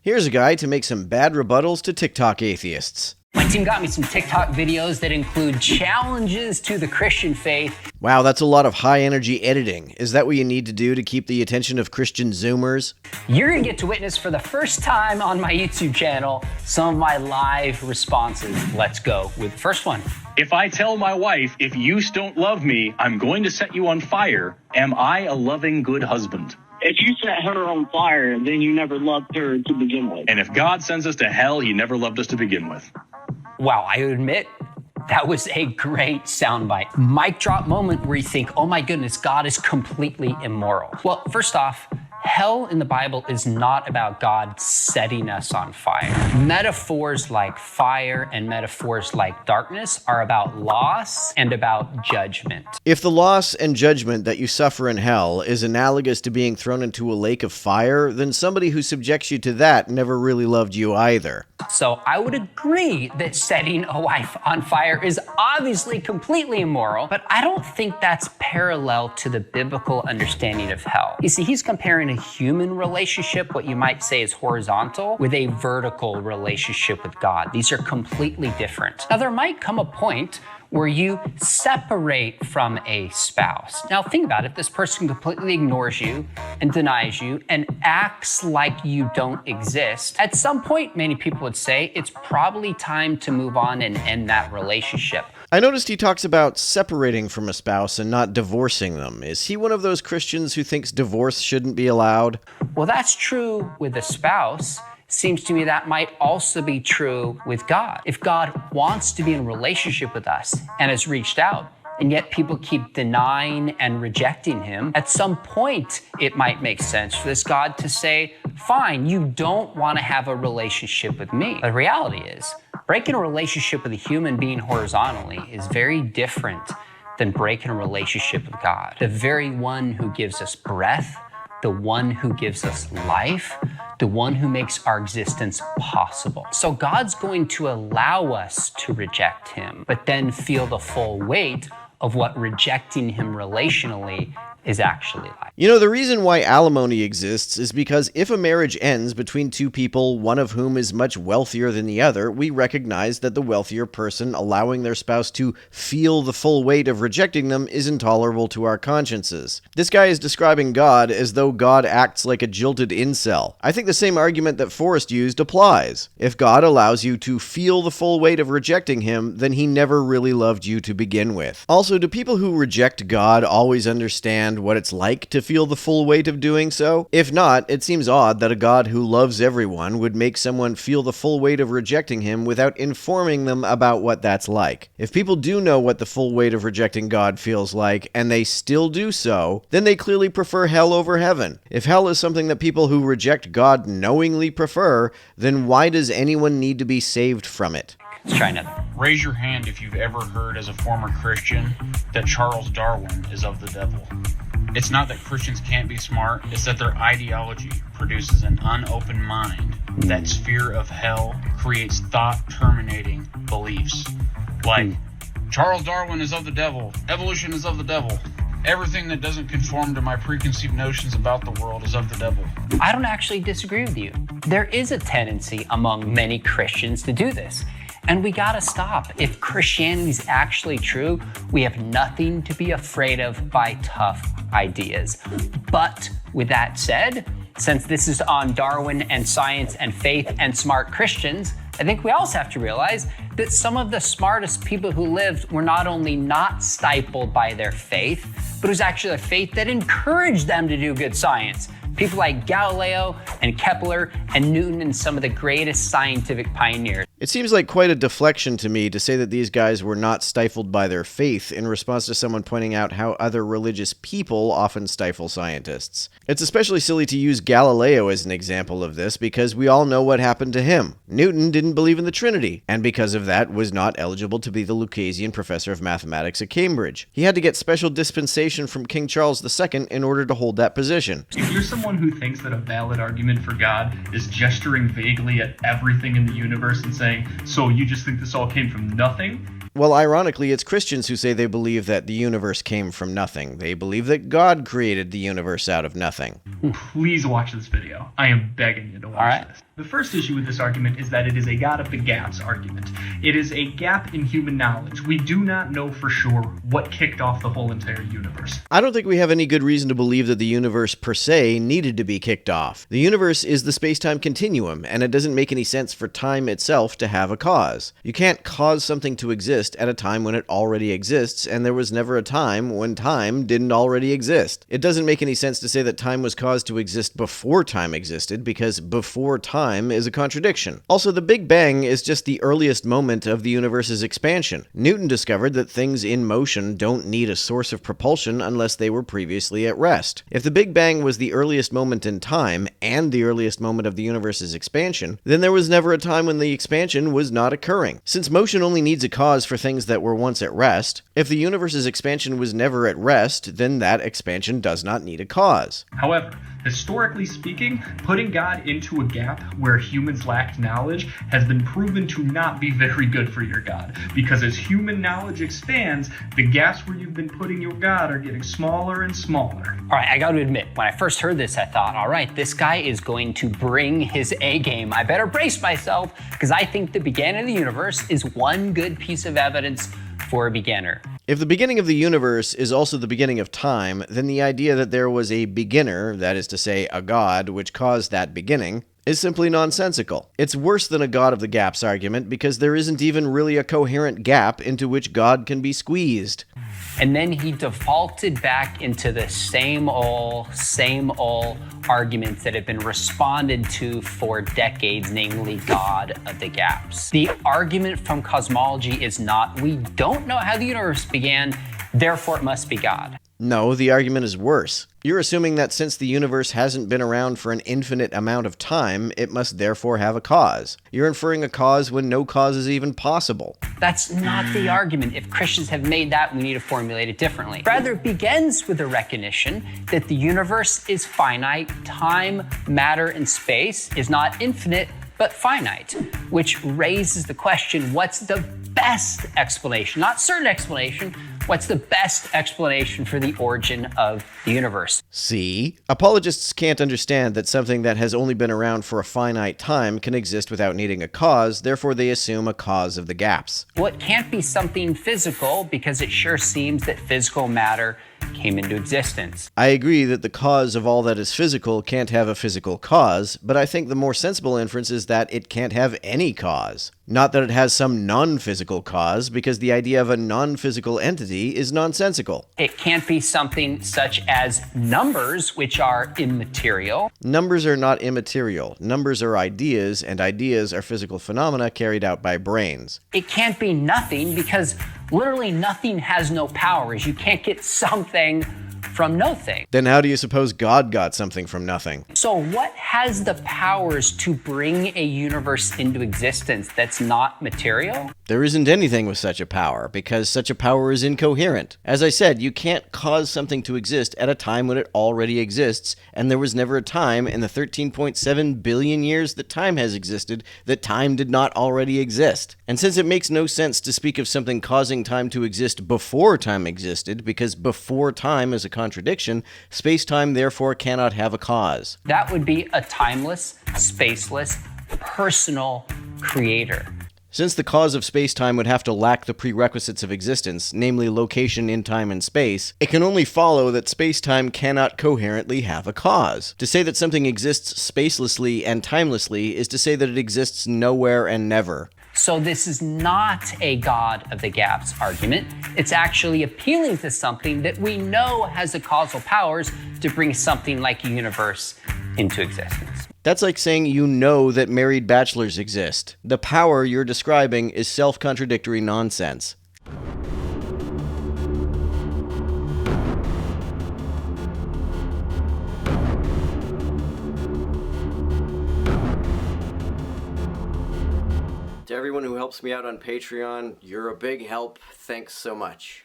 Here's a guy to make some bad rebuttals to TikTok atheists. My team got me some TikTok videos that include challenges to the Christian faith. Wow, that's a lot of high-energy editing. Is that what you need to do to keep the attention of Christian Zoomers? You're going to get to witness for the first time on my YouTube channel some of my live responses. Let's go with the first one. If I tell my wife, if you don't love me, I'm going to set you on fire, am I a loving, good husband? If you set her on fire, then you never loved her to begin with. And if God sends us to hell, he never loved us to begin with. Wow, I admit, that was a great soundbite. Mic drop moment where you think, oh my goodness, God is completely immoral. Well, first off, hell in the Bible is not about God setting us on fire. Metaphors like fire and metaphors like darkness are about loss and about judgment. If the loss and judgment that you suffer in hell is analogous to being thrown into a lake of fire, then somebody who subjects you to that never really loved you either. So I would agree that setting a wife on fire is obviously completely immoral, but I don't think that's parallel to the biblical understanding of hell. You see, he's comparing a human relationship, what you might say is horizontal, with a vertical relationship with God. These are completely different. Now, there might come a point where you separate from a spouse. Now think about it, this person completely ignores you and denies you and acts like you don't exist. At some point, many people would say, it's probably time to move on and end that relationship. I noticed he talks about separating from a spouse and not divorcing them. Is he one of those Christians who thinks divorce shouldn't be allowed? Well, that's true with a spouse. Seems to me that might also be true with God. If God wants to be in a relationship with us and has reached out, and yet people keep denying and rejecting him, at some point it might make sense for this God to say, fine, you don't want to have a relationship with me. The reality is, breaking a relationship with a human being horizontally is very different than breaking a relationship with God. The very one who gives us breath, the one who gives us life, the one who makes our existence possible. So God's going to allow us to reject him, but then feel the full weight of what rejecting him relationally is actually like. You know, the reason why alimony exists is because if a marriage ends between two people, one of whom is much wealthier than the other, we recognize that the wealthier person allowing their spouse to feel the full weight of rejecting them is intolerable to our consciences. This guy is describing God as though God acts like a jilted incel. I think the same argument that Forrest used applies. If God allows you to feel the full weight of rejecting him, then he never really loved you to begin with. Also, do people who reject God always understand what it's like to feel the full weight of doing so? If not, it seems odd that a God who loves everyone would make someone feel the full weight of rejecting him without informing them about what that's like. If people do know what the full weight of rejecting God feels like, and they still do so, then they clearly prefer hell over heaven. If hell is something that people who reject God knowingly prefer, then why does anyone need to be saved from it? Let's try another. Raise your hand if you've ever heard as a former Christian that Charles Darwin is of the devil. It's not that Christians can't be smart, it's that their ideology produces an unopened mind. That sphere of hell creates thought-terminating beliefs. Like, Charles Darwin is of the devil, evolution is of the devil, everything that doesn't conform to my preconceived notions about the world is of the devil. I don't actually disagree with you. There is a tendency among many Christians to do this. And we gotta stop. If Christianity is actually true, we have nothing to be afraid of by tough ideas. But with that said, since this is on Darwin and science and faith and smart Christians, I think we also have to realize that some of the smartest people who lived were not only not stifled by their faith, but it was actually a faith that encouraged them to do good science. People like Galileo and Kepler and Newton and some of the greatest scientific pioneers. It seems like quite a deflection to me to say that these guys were not stifled by their faith in response to someone pointing out how other religious people often stifle scientists. It's especially silly to use Galileo as an example of this because we all know what happened to him. Newton didn't believe in the Trinity, and because of that was not eligible to be the Lucasian Professor of Mathematics at Cambridge. He had to get special dispensation from King Charles II in order to hold that position. If you're someone who thinks that a valid argument for God is gesturing vaguely at everything in the universe and saying, so you just think this all came from nothing? Well, ironically, it's Christians who say they believe that the universe came from nothing. They believe that God created the universe out of nothing. Please watch this video. I am begging you to watch this. The first issue with this argument is that it is a God of the gaps argument. It is a gap in human knowledge. We do not know for sure what kicked off the whole entire universe. I don't think we have any good reason to believe that the universe per se needed to be kicked off. The universe is the space-time continuum, and it doesn't make any sense for time itself to have a cause. You can't cause something to exist at a time when it already exists, and there was never a time when time didn't already exist. It doesn't make any sense to say that time was caused to exist before time existed, because before time is a contradiction. Also, the Big Bang is just the earliest moment of the universe's expansion. Newton discovered that things in motion don't need a source of propulsion unless they were previously at rest. If the Big Bang was the earliest moment in time, and the earliest moment of the universe's expansion, then there was never a time when the expansion was not occurring. Since motion only needs a cause for things that were once at rest, if the universe's expansion was never at rest, then that expansion does not need a cause. However, historically speaking, putting God into a gap where humans lacked knowledge has been proven to not be very good for your God, because as human knowledge expands, the gaps where you've been putting your God are getting smaller and smaller. All right, I got to admit, when I first heard this, I thought, all right, this guy is going to bring his A game. I better brace myself, because I think the beginning of the universe is one good piece of evidence for a beginner. If the beginning of the universe is also the beginning of time, then the idea that there was a beginner, that is to say, a God, which caused that beginning, is simply nonsensical. It's worse than a God of the gaps argument because there isn't even really a coherent gap into which God can be squeezed. And then he defaulted back into the same old arguments that have been responded to for decades, namely God of the gaps. The argument from cosmology is not, we don't know how the universe began, therefore it must be God. No, the argument is worse. You're assuming that since the universe hasn't been around for an infinite amount of time, it must therefore have a cause. You're inferring a cause when no cause is even possible. That's not the argument. If Christians have made that, we need to formulate it differently. Rather, it begins with a recognition that the universe is finite. Time, matter, and space is not infinite, but finite, which raises the question, what's the best explanation? Not certain explanation, what's the best explanation for the origin of the universe? See? Apologists can't understand that something that has only been around for a finite time can exist without needing a cause, therefore they assume a cause of the gaps. Well, it can't be something physical because it sure seems that physical matter came into existence. I agree that the cause of all that is physical can't have a physical cause, but I think the more sensible inference is that it can't have any cause. Not that it has some non-physical cause, because the idea of a non-physical entity is nonsensical. It can't be something such as numbers, which are immaterial. Numbers are not immaterial. Numbers are ideas, and ideas are physical phenomena carried out by brains. It can't be nothing because literally nothing has no powers. You can't get something from nothing. Then how do you suppose God got something from nothing? So what has the powers to bring a universe into existence that's not material? There isn't anything with such a power, because such a power is incoherent. As I said, you can't cause something to exist at a time when it already exists, and there was never a time in the 13.7 billion years that time has existed that time did not already exist. And since it makes no sense to speak of something causing time to exist before time existed, because before time is a contradiction, space-time therefore cannot have a cause. That would be a timeless, spaceless, personal creator. Since the cause of space-time would have to lack the prerequisites of existence, namely location in time and space, it can only follow that space-time cannot coherently have a cause. To say that something exists spacelessly and timelessly is to say that it exists nowhere and never. So this is not a God of the gaps argument. It's actually appealing to something that we know has the causal powers to bring something like a universe into existence. That's like saying you know that married bachelors exist. The power you're describing is self-contradictory nonsense. To everyone who helps me out on Patreon, you're a big help. Thanks so much.